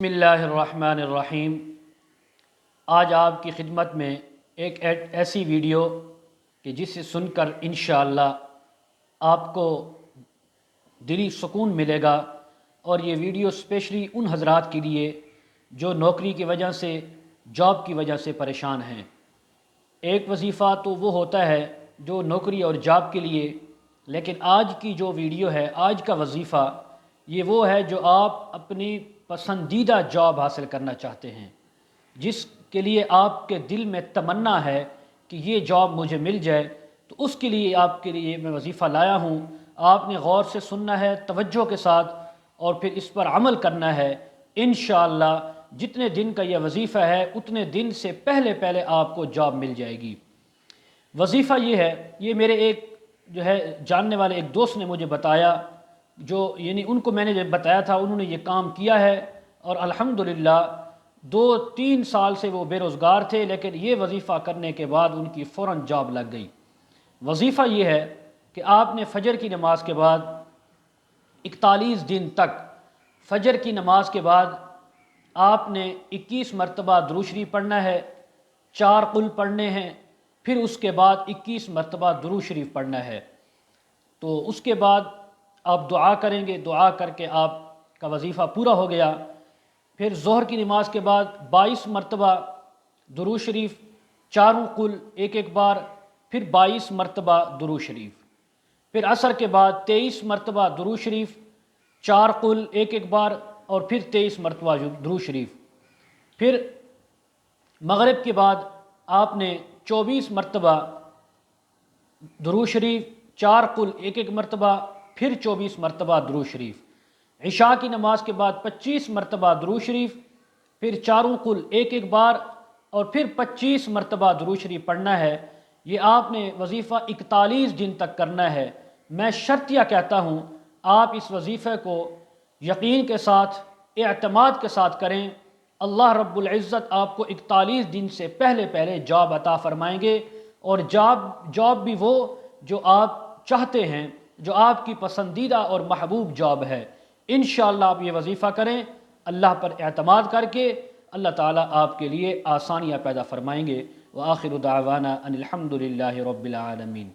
بسم اللہ الرحمن الرحیم۔ آج آپ کی خدمت میں ایک ایسی ویڈیو کہ جسے سن کر انشاءاللہ آپ کو دلی سکون ملے گا، اور یہ ویڈیو اسپیشلی ان حضرات کے لیے جو نوکری کی وجہ سے، جاب کی وجہ سے پریشان ہیں۔ ایک وظیفہ تو وہ ہوتا ہے جو نوکری اور جاب کے لیے، لیکن آج کی جو ویڈیو ہے، آج کا وظیفہ یہ وہ ہے جو آپ اپنی پسندیدہ جاب حاصل کرنا چاہتے ہیں، جس کے لیے آپ کے دل میں تمنا ہے کہ یہ جاب مجھے مل جائے، تو اس کے لیے آپ کے لیے میں وظیفہ لایا ہوں۔ آپ نے غور سے سننا ہے، توجہ کے ساتھ، اور پھر اس پر عمل کرنا ہے۔ انشاءاللہ جتنے دن کا یہ وظیفہ ہے اتنے دن سے پہلے آپ کو جاب مل جائے گی۔ وظیفہ یہ ہے، یہ میرے ایک جاننے والے ایک دوست نے مجھے بتایا، یعنی ان کو میں نے جب بتایا تھا انہوں نے یہ کام کیا ہے، اور الحمدللہ 2-3 سال سے وہ بے روزگار تھے، لیکن یہ وظیفہ کرنے کے بعد ان کی فوراً جاب لگ گئی۔ وظیفہ یہ ہے کہ آپ نے فجر کی نماز کے بعد 41 دن تک، فجر کی نماز کے بعد آپ نے 21 مرتبہ درود شریف پڑھنا ہے، 4 قل پڑھنے ہیں، پھر اس کے بعد 21 مرتبہ درود شریف پڑھنا ہے۔ تو اس کے بعد آپ دعا کریں گے، دعا کر کے آپ کا وظیفہ پورا ہو گیا۔ پھر ظہر کی نماز کے بعد 22 مرتبہ درود شریف، 4 قل ایک بار، پھر 22 مرتبہ درود شریف۔ پھر عصر کے بعد 23 مرتبہ درود شریف، 4 قل ایک بار، اور پھر 23 مرتبہ درود شریف۔ پھر مغرب کے بعد آپ نے 24 مرتبہ درود شریف، 4 قل ایک مرتبہ، پھر 24 مرتبہ درود شریف۔ عشاء کی نماز کے بعد 25 مرتبہ درود شریف، پھر 4 قل ایک بار، اور پھر 25 مرتبہ درود شریف پڑھنا ہے۔ یہ آپ نے وظیفہ 41 دن تک کرنا ہے۔ میں شرطیہ کہتا ہوں آپ اس وظیفے کو یقین کے ساتھ، اعتماد کے ساتھ کریں، اللہ رب العزت آپ کو 41 دن سے پہلے جاب عطا فرمائیں گے، اور جاب بھی وہ جو آپ چاہتے ہیں، جو آپ کی پسندیدہ اور محبوب جاب ہے۔ انشاءاللہ آپ یہ وظیفہ کریں، اللہ پر اعتماد کر کے اللہ تعالیٰ آپ کے لیے آسانیاں پیدا فرمائیں گے۔ وآخر دعوانا ان الحمد للہ رب العالمین۔